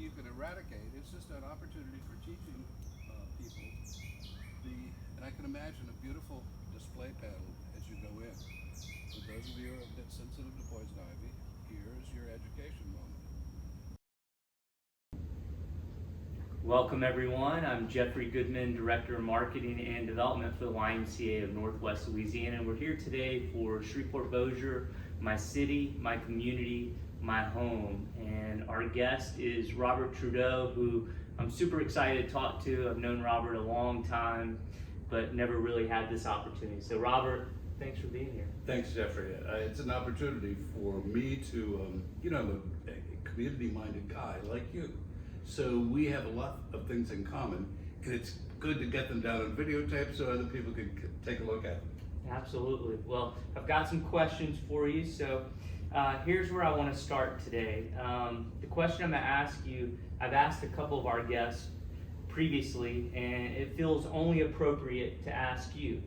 you can eradicate. It's just an opportunity for teaching people. And I can imagine a beautiful display panel as you go in. For those of you who are a bit sensitive to poison ivy, here's your education moment. Welcome everyone. I'm Jeffrey Goodman, Director of Marketing and Development for the YMCA of Northwest Louisiana. And we're here today for Shreveport-Bossier, my city, my community, my home. And our guest is Robert Trudeau, who I'm super excited to talk to. I've known Robert a long time, but never really had this opportunity. So Robert, thanks for being here. Thanks, Jeffrey. It's an opportunity for me to, I'm a community-minded guy like you. So we have a lot of things in common, and it's good to get them down on videotape so other people can take a look at them. Absolutely. Well, I've got some questions for you. So here's where I want to start today. The question I'm going to ask you, I've asked a couple of our guests previously, and it feels only appropriate to ask you.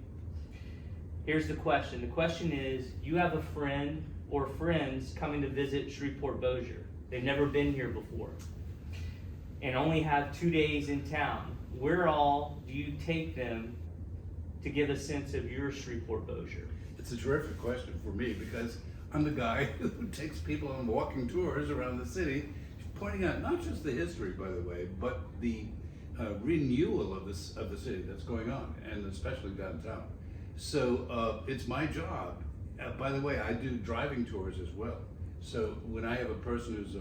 Here's the question. The question is, you have a friend or friends coming to visit Shreveport-Bossier. They've never been here before and only have 2 days in town. Where all do you take them to give a sense of your Shreveport-Bossier? It's a terrific question for me because I'm the guy who takes people on walking tours around the city, pointing out not just the history, by the way, but the renewal of the city that's going on, and especially downtown. So it's my job. By the way, I do driving tours as well. So when I have a person who's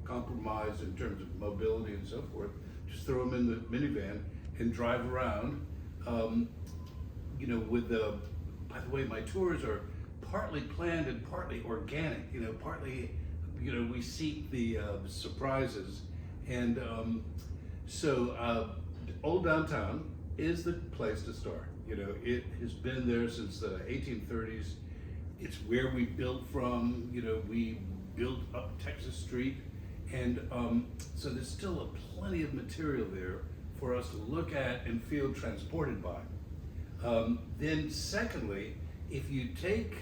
compromised in terms of mobility and so forth, just throw them in the minivan and drive around. By the way, my tours are partly planned and partly organic. Partly, we seek the surprises, and Old Downtown is the place to start. It has been there since the 1830s. It's where we built from. We built up Texas Street. And so there's still plenty of material there for us to look at and feel transported by. Then secondly, if you take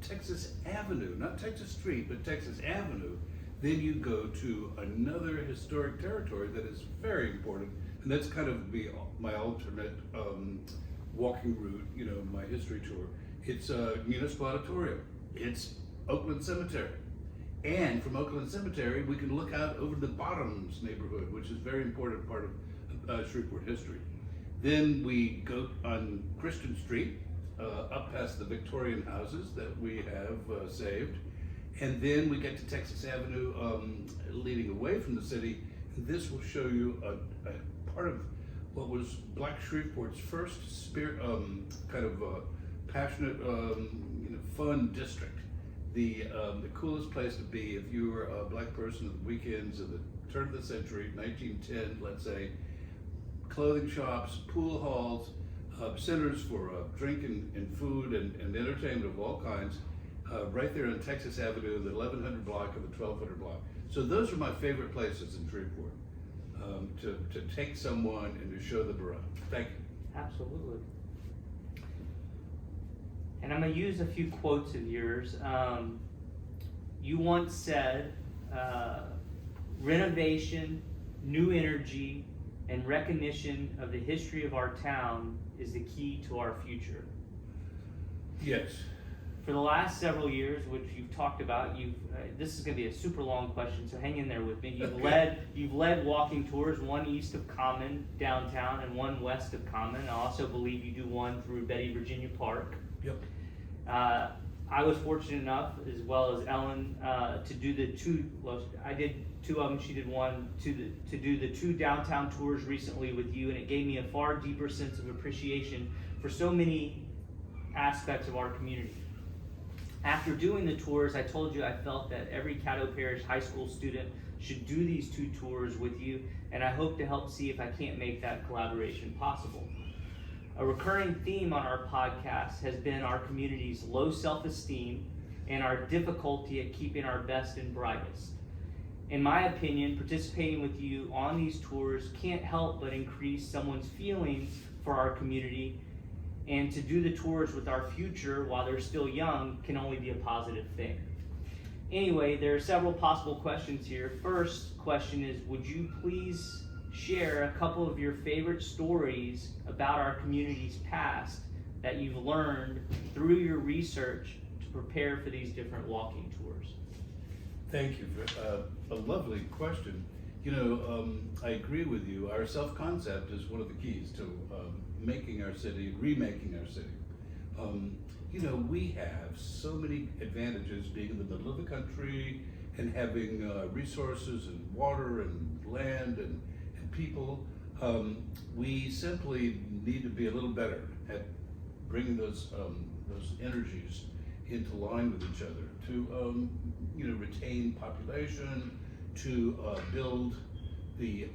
Texas Avenue, not Texas Street, but Texas Avenue, then you go to another historic territory that is very important, and that's kind of my alternate walking route, my history tour. It's a municipal auditorium. It's Oakland Cemetery. And from Oakland Cemetery, we can look out over the Bottoms neighborhood, which is a very important part of Shreveport history. Then we go on Christian Street, up past the Victorian houses that we have saved. And then we get to Texas Avenue, leading away from the city. And this will show you a part of what was Black Shreveport's first passionate, fun district. The coolest place to be if you were a black person at the weekends of the turn of the century, 1910, let's say. Clothing shops, pool halls, centers for drink and food and entertainment of all kinds, right there on Texas Avenue, the 1100 block and the 1200 block. So those are my favorite places in Shreveport, to take someone and to show them around. Thank you. Absolutely. And I'm going to use a few quotes of yours. You once said, renovation, new energy, and recognition of the history of our town is the key to our future. Yes. For the last several years, which you've talked about, this is going to be a super long question, so hang in there with me. You've led walking tours, one east of Common downtown and one west of Common. I also believe you do one through Betty Virginia Park. Yep. I was fortunate enough, as well as Ellen, to do the two. Well, I did two of them. She did one. To do the two downtown tours recently with you, and it gave me a far deeper sense of appreciation for so many aspects of our community. After doing the tours, I told you I felt that every Caddo Parish high school student should do these two tours with you, and I hope to help see if I can't make that collaboration possible. A recurring theme on our podcast has been our community's low self-esteem and our difficulty at keeping our best and brightest. In my opinion, participating with you on these tours can't help but increase someone's feelings for our community, and to do the tours with our future while they're still young can only be a positive thing. anyway, there are several possible questions here. First question is, would you please share a couple of your favorite stories about our community's past that you've learned through your research to prepare for these different walking tours? Thank you for a lovely question. You know, I agree with you. Our self-concept is one of the keys to making our city, remaking our city. You know, we have so many advantages being in the middle of the country and having resources and water and land and people. We simply need to be a little better at bringing those energies into line with each other to you know, retain population, to build the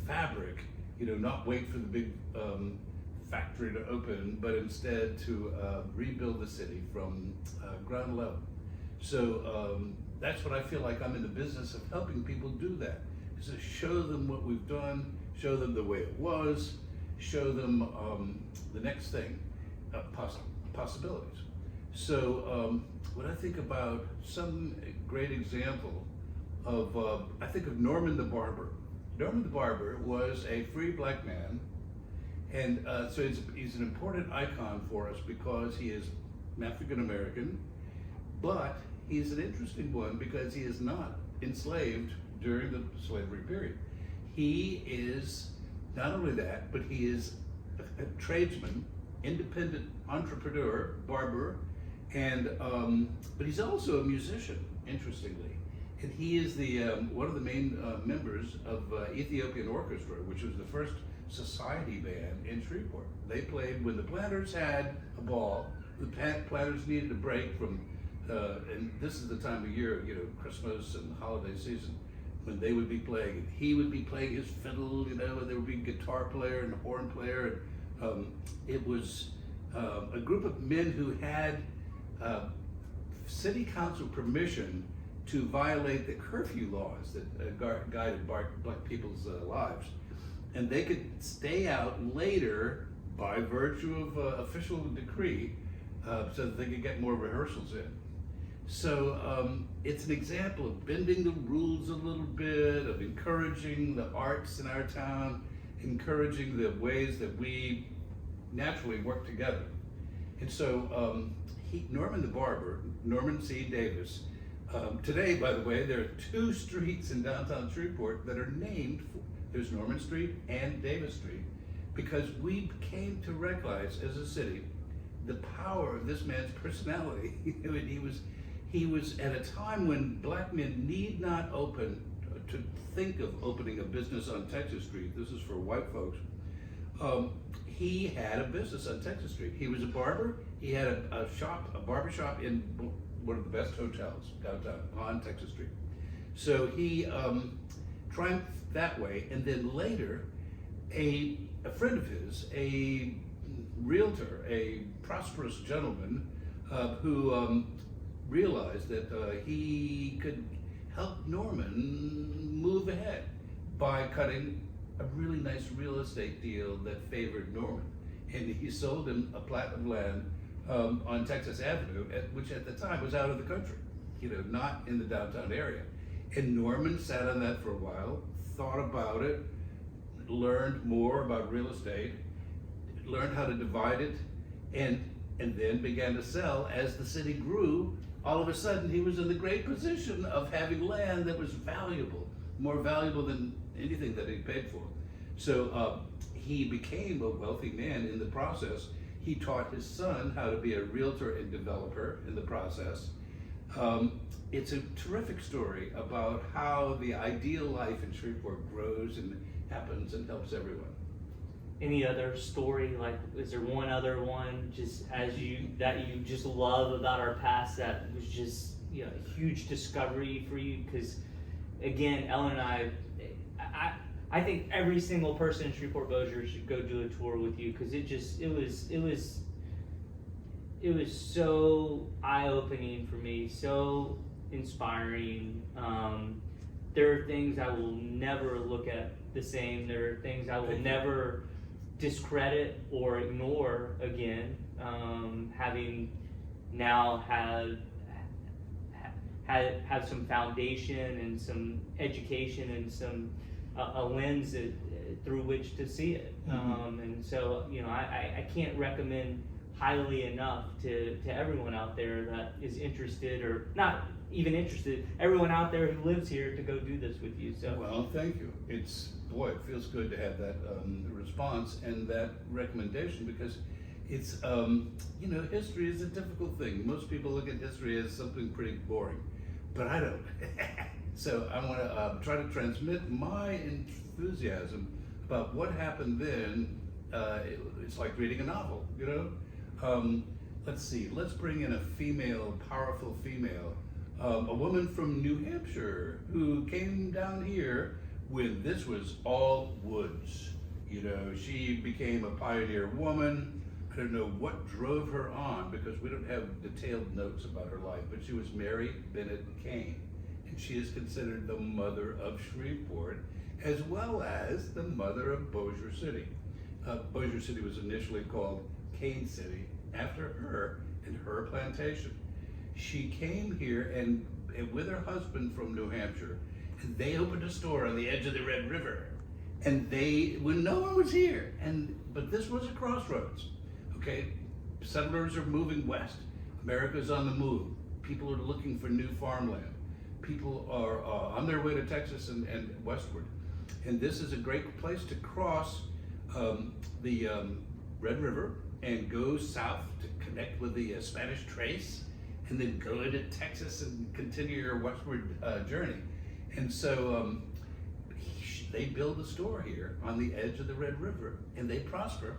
fabric. You know, not wait for the big factory to open, but instead to rebuild the city from ground level. So that's what I feel like I'm in the business of helping people do that, is to show them what we've done, show them the way it was, show them the next thing, possibilities. So when I think about some great example of, I think of Norman the Barber. Norman the Barber was a free black man, and so he's an important icon for us because he is African American, but he's an interesting one because he is not enslaved during the slavery period. He is not only that, but he is a tradesman, independent entrepreneur, barber, and but he's also a musician, interestingly. And he is the one of the main members of Ethiopian Orchestra, which was the first society band in Shreveport. They played when the planters had a ball. The planters needed a break from, and this is the time of year, you know, Christmas and holiday season, when they would be playing. And he would be playing his fiddle, you know, and there would be a guitar player and a horn player. And it was a group of men who had city council permission to violate the curfew laws that guided black people's lives. And they could stay out later by virtue of official decree so that they could get more rehearsals in. So it's an example of bending the rules a little bit, of encouraging the arts in our town, encouraging the ways that we naturally work together. And so Norman the Barber, Norman C. Davis, today, by the way, there are 2 streets in downtown Shreveport that are named for, there's Norman Street and Davis Street, because we came to recognize as a city the power of this man's personality. He was at a time when black men need not to think of opening a business on Texas Street. This is for white folks. He had a business on Texas Street. He was a barber. He had a barber shop in one of the best hotels downtown on Texas Street. So he triumphed that way, and then later, a friend of his, a realtor, a prosperous gentleman who realized that he could help Norman move ahead by cutting a really nice real estate deal that favored Norman. And he sold him a plat of land on Texas Avenue, which at the time was out of the country, you know, not in the downtown area. And Norman sat on that for a while, thought about it, learned more about real estate, learned how to divide it, and then began to sell. As the city grew, all of a sudden he was in the great position of having land that was valuable, more valuable than anything that he paid for. So he became a wealthy man in the process. He taught his son how to be a realtor and developer in the process. It's a terrific story about how the ideal life in Shreveport grows and happens and helps everyone. Any other story? Like, is there one other one just that you just love about our past that was just, you know, a huge discovery for you? Because again, Ellen and I think every single person in Shreveport-Bossier should go do a tour with you, because it was so eye-opening for me, so inspiring. There are things I will never look at the same. There are things I will never discredit or ignore again. Having now have some foundation and some education and some a lens through which to see it. And so, you know, I can't recommend highly enough to everyone out there that is interested, or not even interested, everyone out there who lives here, to go do this with you. So Well, thank you. Boy, it feels good to have that response and that recommendation, because it's, you know, history is a difficult thing. Most people look at history as something pretty boring, but I don't. So I want to try to transmit my enthusiasm about what happened then. It's like reading a novel, you know? Let's see, let's bring in a female, powerful female, a woman from New Hampshire who came down here when this was all woods. You know, she became a pioneer woman. I don't know what drove her on, because we don't have detailed notes about her life, but she was Mary Bennett Kane, and she is considered the mother of Shreveport, as well as the mother of Bossier City. Bossier City was initially called Cane City after her and her plantation. She came here and with her husband from New Hampshire, and they opened a store on the edge of the Red River. And when no one was here, but this was a crossroads, okay? Settlers are moving west. America's on the move. People are looking for new farmland. People are on their way to Texas and westward. And this is a great place to cross the Red River and go south to connect with the Spanish Trace, and then go into Texas and continue your westward journey. And so they build a store here on the edge of the Red River, and they prosper.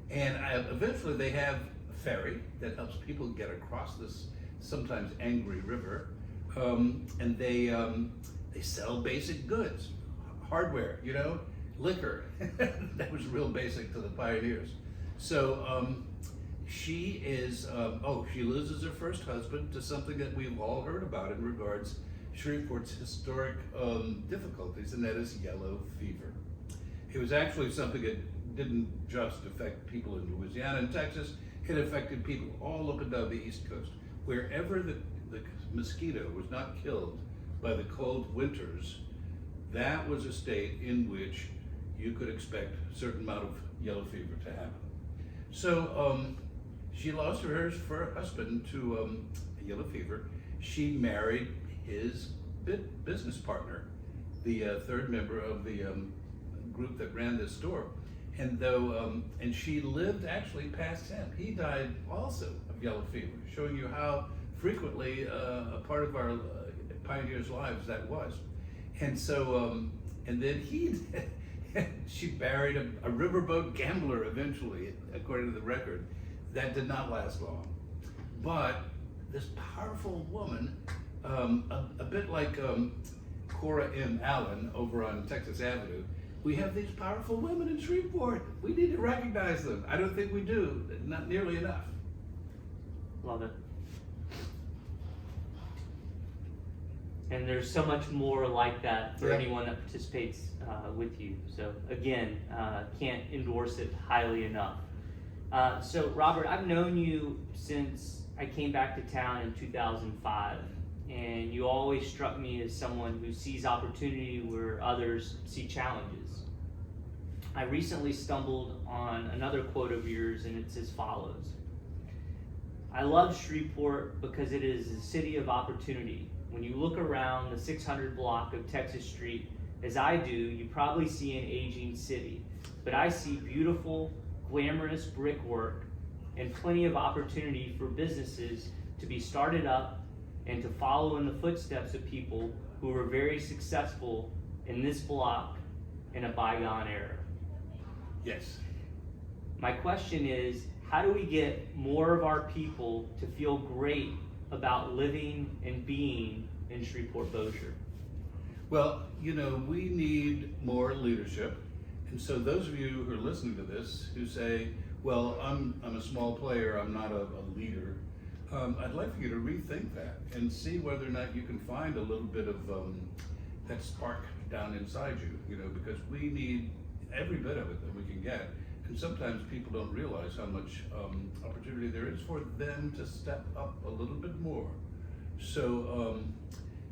And eventually they have a ferry that helps people get across this sometimes angry river. And they sell basic goods, hardware, you know, liquor. That was real basic to the pioneers. So she loses her first husband to something that we've all heard about in regards Shreveport's historic difficulties, and that is yellow fever. It was actually something that didn't just affect people in Louisiana and Texas, it affected people all up and down the East Coast. Wherever the mosquito was not killed by the cold winters, that was a state in which you could expect a certain amount of yellow fever to happen. So she lost her first husband to yellow fever. She married his business partner, the third member of the group that ran this store. And and she lived actually past him. He died also of yellow fever, showing you how frequently a part of our pioneers' lives that was. And so, and then she married a riverboat gambler eventually, according to the record. That did not last long. But this powerful woman, a bit like Cora M. Allen over on Texas Avenue, we have these powerful women in Shreveport. We need to recognize them. I don't think we do, not nearly enough. Love it. And there's so much more like that for anyone that participates with you. So again, can't endorse it highly enough. So Robert, I've known you since I came back to town in 2005, and you always struck me as someone who sees opportunity where others see challenges. I recently stumbled on another quote of yours, and it's as follows: I love Shreveport because it is a city of opportunity. When you look around the 600 block of Texas Street, as I do, you probably see an aging city, but I see beautiful, glamorous brickwork and plenty of opportunity for businesses to be started up and to follow in the footsteps of people who were very successful in this block in a bygone era. Yes. My question is, how do we get more of our people to feel great about living and being in Shreveport-Bossier? Well, you know, we need more leadership. And so those of you who are listening to this who say, well, I'm a small player, I'm not a leader, I'd like for you to rethink that and see whether or not you can find a little bit of that spark down inside you, you know, because we need every bit of it that we can get. And sometimes people don't realize how much opportunity there is for them to step up a little bit more So,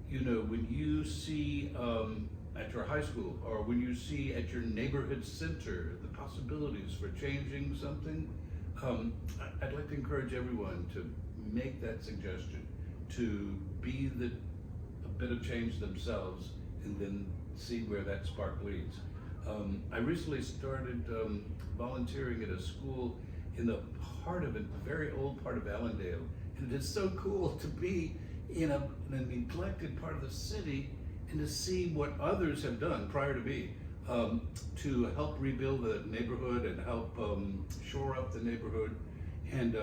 when you see at your high school, or when you see at your neighborhood center the possibilities for changing something, I'd like to encourage everyone to make that suggestion, to be a bit of change themselves, and then see where that spark leads. I recently started volunteering at a school in the heart of a very old part of Allendale, and it is so cool to be in a neglected part of the city and to see what others have done prior to me to help rebuild the neighborhood and help shore up the neighborhood. And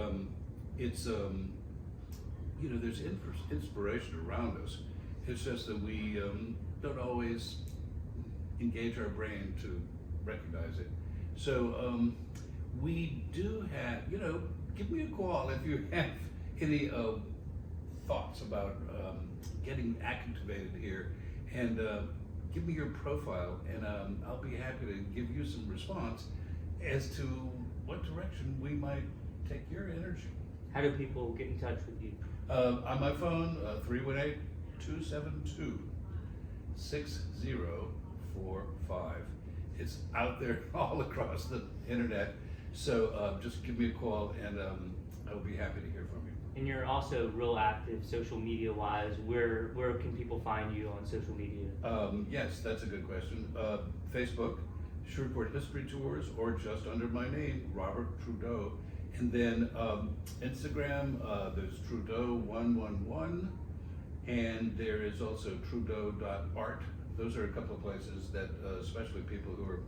it's there's inspiration around us. It's just that we don't always engage our brain to recognize it. So we do have, give me a call if you have any thoughts about getting activated here, and give me your profile, and I'll be happy to give you some response as to what direction we might take your energy. How do people get in touch with you? On my phone, 318-272-6045. It's out there all across the internet. So just give me a call, and I'll be happy to hear from you. And you're also real active social media wise. Where can people find you on social media? Yes, that's a good question. Facebook, Shreveport History Tours, or just under my name, Robert Trudeau. And then Instagram, there's Trudeau111, and there is also Trudeau.art. Those are a couple of places that especially people who are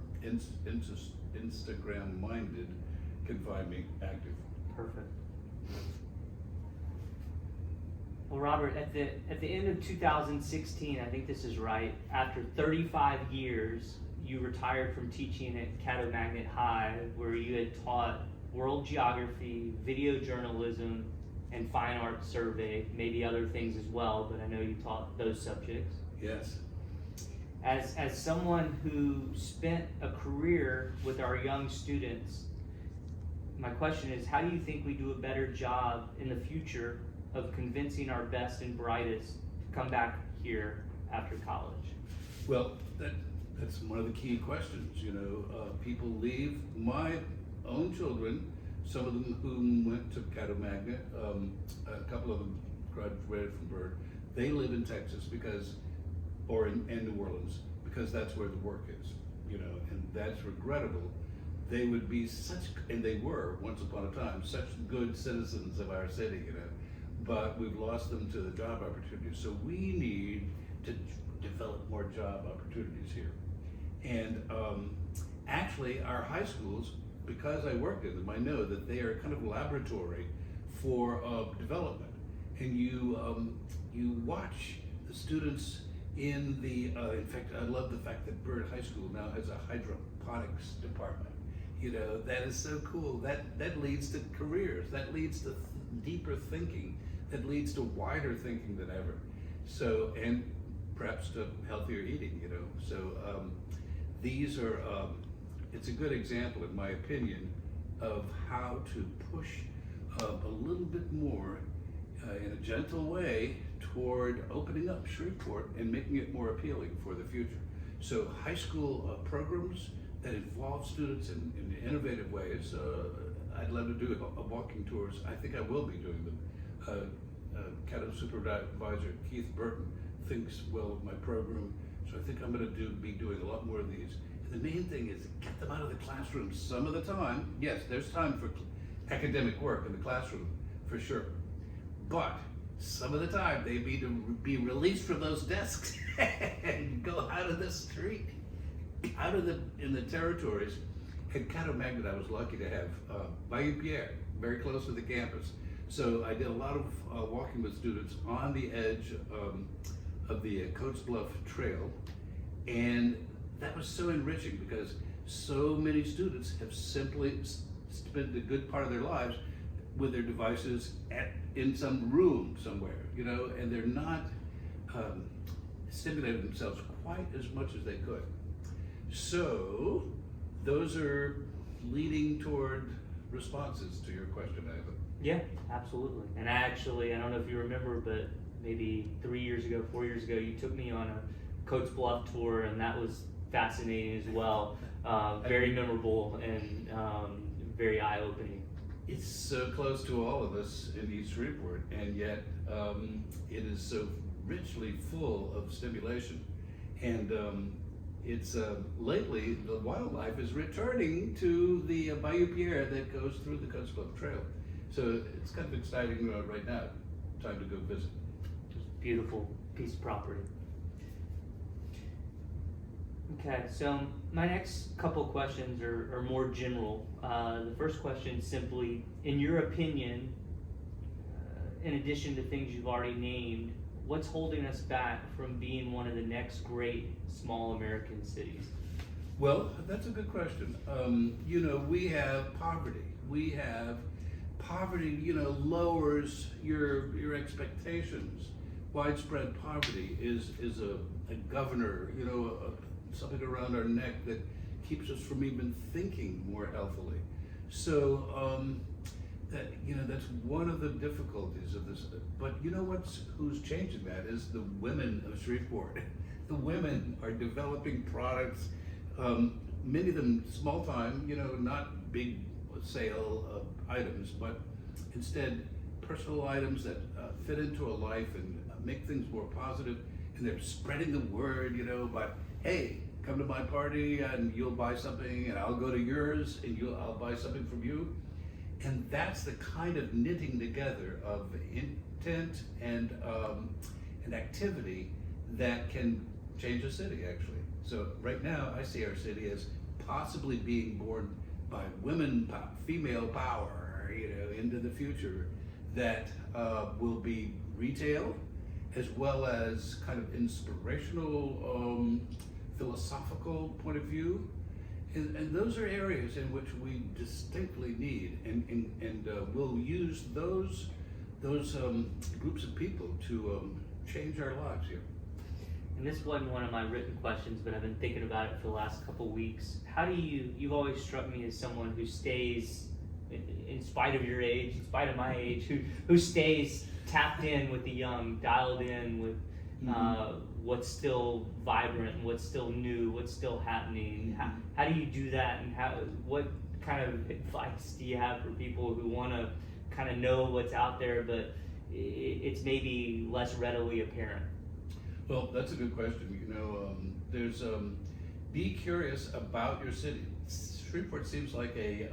Instagram minded can find me active. Perfect. Well, Robert, at the end of 2016, I think this is right, after 35 years, you retired from teaching at Caddo Magnet High, where you had taught world geography, video journalism, and fine arts survey, maybe other things as well, but I know you taught those subjects. Yes. As someone who spent a career with our young students, my question is, how do you think we do a better job in the future of convincing our best and brightest to come back here after college? Well, that's one of the key questions. People leave. My own children, some of them who went to Caddo Magnet, a couple of them graduated from Bird. They live in Texas or in New Orleans, because that's where the work is, and that's regrettable. They would be and they were once upon a time, such good citizens of our city, but we've lost them to the job opportunities. So we need to develop more job opportunities here. And actually our high schools, because I worked in them, I know that they are kind of laboratory for development. And you watch the students in fact, I love the fact that Bird High School now has a hydroponics department. That is so cool. That leads to careers, that leads to deeper thinking, that leads to wider thinking than ever. So, and perhaps to healthier eating, So these are, it's a good example, in my opinion, of how to push a little bit more in a gentle way toward opening up Shreveport and making it more appealing for the future. So high school programs that involve students in innovative ways, I'd love to do walking tours. I think I will be doing them. Caddo Supervisor Keith Burton thinks well of my program, so I think I'm going to be doing a lot more of these. And the main thing is get them out of the classroom some of the time. Yes, there's time for academic work in the classroom, for sure. But some of the time they need to be released from those desks and go out of the street, in the territories. At Caddo Magnet, I was lucky to have YMCA, very close to the campus. So I did a lot of walking with students on the edge of the Coates Bluff Trail, and that was so enriching because so many students have simply spent a good part of their lives with their devices in some room somewhere, and they're not stimulating themselves quite as much as they could. So those are leading toward responses to your question, Ivan. Yeah, absolutely. And I don't know if you remember, but maybe 3 years ago, 4 years ago, you took me on a Coates Bluff tour, and that was fascinating as well. Very memorable and very eye-opening. It's so close to all of us in East Shreveport, and yet it is so richly full of stimulation. And it's lately the wildlife is returning to the Bayou Pierre that goes through the Coast Bluff Trail. So it's kind of exciting right now. Time to go visit. Just beautiful piece of property. Okay, so my next couple questions are more general. The first question simply, in your opinion, in addition to things you've already named, what's holding us back from being one of the next great small American cities? Well, that's a good question. You know, we have poverty. Poverty, you know, lowers your expectations. Widespread poverty is a governor, you know, something around our neck that keeps us from even thinking more healthily. So that, you know, that's one of the difficulties of this. But you know who's changing that is the women of Shreveport. The women are developing products, many of them small time, you know, not big sale items, but instead personal items that fit into a life and make things more positive. And they're spreading the word, you know, about, hey, come to my party and you'll buy something, and I'll go to yours and I'll buy something from you. And that's the kind of knitting together of intent and activity that can change a city, actually. So right now, I see our city as possibly being born by women, female power, you know, into the future that will be retail as well as kind of inspirational, philosophical point of view. And those are areas in which we distinctly need, and we'll use those groups of people to change our lives here. And this wasn't one of my written questions, but I've been thinking about it for the last couple of weeks. You've always struck me as someone who stays, in spite of your age, in spite of my age, who stays tapped in with the young, dialed in with what's still vibrant, and what's still new, what's still happening. How do you do that, and what kind of advice do you have for people who want to kind of know what's out there, but it's maybe less readily apparent? Well, that's a good question. You know, there's be curious about your city. Shreveport seems like a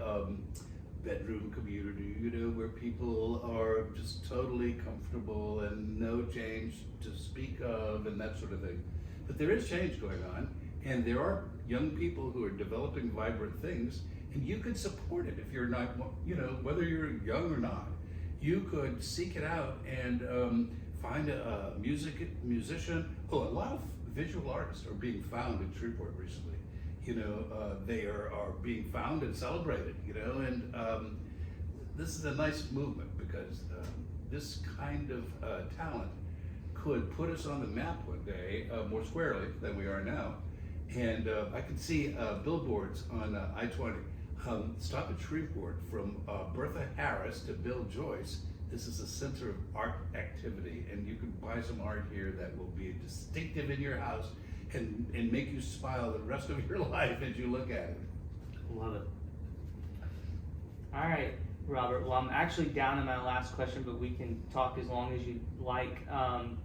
bedroom community, you know, where people are just totally comfortable and no change to speak of and that sort of thing. But there is change going on, and there are young people who are developing vibrant things, and you could support it if you're not, you know, whether you're young or not. You could seek it out and find a musician. Oh, a lot of visual artists are being found in Shreveport recently. You know, they are being found and celebrated, you know, and this is a nice movement because this kind of talent could put us on the map one day more squarely than we are now. And I can see billboards on I-20. Stop at Shreveport from Bertha Harris to Bill Joyce. This is a center of art activity, and you can buy some art here that will be distinctive in your house and make you smile the rest of your life as you look at it. Love it. All right, Robert. Well, I'm actually down to my last question, but we can talk as long as you like.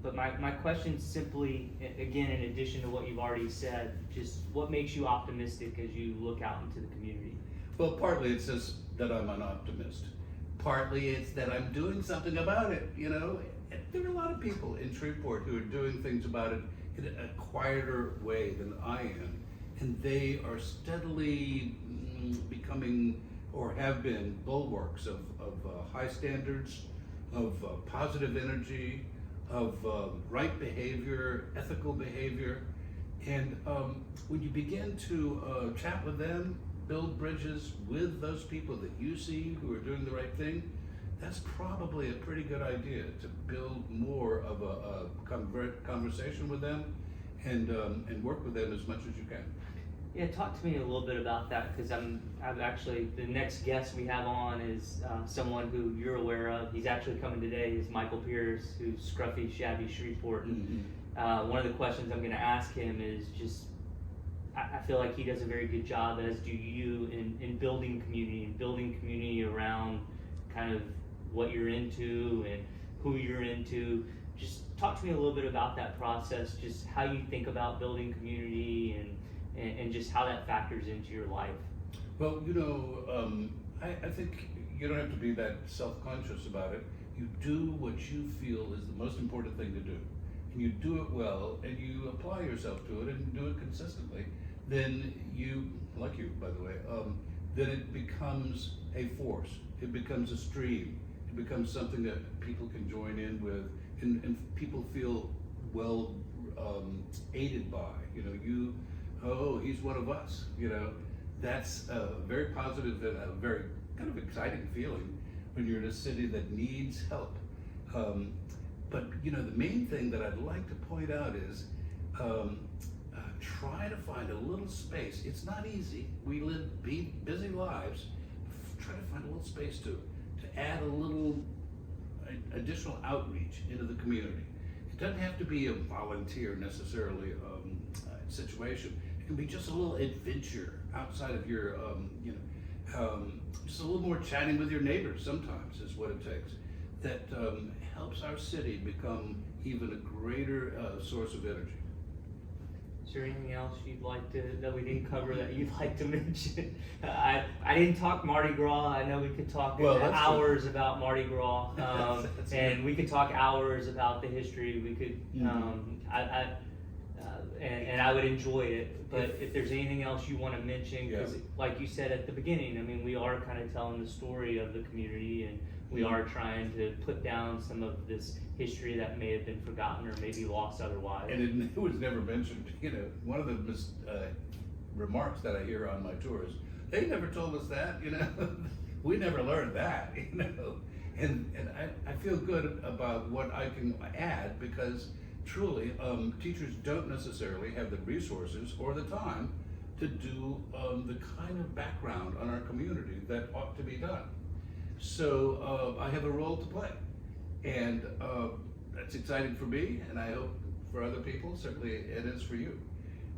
But my question simply, again, in addition to what you've already said, just what makes you optimistic as you look out into the community? Well, partly it's just that I'm an optimist. Partly it's that I'm doing something about it, you know. There are a lot of people in Shreveport who are doing things about it in a quieter way than I am. And they are steadily becoming, or have been, bulwarks of high standards, of positive energy, of right behavior, ethical behavior. And when you begin to chat with them, build bridges with those people that you see who are doing the right thing, that's probably a pretty good idea, to build more of a conversation with them and work with them as much as you can. Yeah, talk to me a little bit about that, because I've actually, the next guest we have on is someone who you're aware of. He's actually coming today, is Michael Pierce, who's Scruffy Shabby Shreveport. One of the questions I'm going to ask him is just, I feel like he does a very good job, as do you, in building community around kind of what you're into and who you're into. Just talk to me a little bit about that process, just how you think about building community and just how that factors into your life. Well, I think you don't have to be that self-conscious about it. You do what you feel is the most important thing to do. And you do it well, and you apply yourself to it and do it consistently, then you, like you, by the way, then it becomes a force. It becomes a stream. It becomes something that people can join in with, and people feel well aided by. Oh, he's one of us. That's a very positive and a very kind of exciting feeling when you're in a city that needs help. But the main thing that I'd like to point out is try to find a little space. It's not easy. We live busy lives. Try to find a little space to add a little additional outreach into the community. It doesn't have to be a volunteer necessarily situation. It can be just a little adventure outside of your, just a little more chatting with your neighbors sometimes is what it takes. That helps our city become even a greater source of energy. Is there anything else you'd like that we didn't cover that you'd like to mention? I didn't talk Mardi Gras. I know we could talk hours about Mardi Gras, and we could talk hours about the history. We could, and I would enjoy it. But if there's anything else you want to mention, because like you said at the beginning, I mean, we are kind of telling the story of the community, and we are trying to put down some of this history that may have been forgotten or maybe lost otherwise. And it was never mentioned. One of the remarks that I hear on my tours, they never told us that. We never learned that. And I feel good about what I can add, because truly, teachers don't necessarily have the resources or the time to do the kind of background on our community that ought to be done. So I have a role to play, and that's exciting for me, and I hope for other people. Certainly it is for you.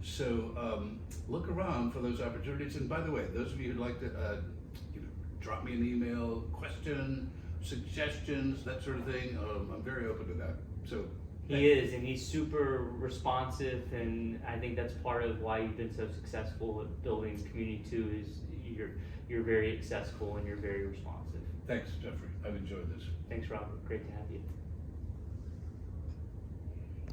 So look around for those opportunities. And by the way, those of you who'd like to drop me an email, question, suggestions, that sort of thing, I'm very open to that. So he is, and he's super responsive, and I think that's part of why you've been so successful at building community too, is you're very accessible and you're very responsive. Thanks, Jeffrey. I've enjoyed this. Thanks, Robert. Great to have you.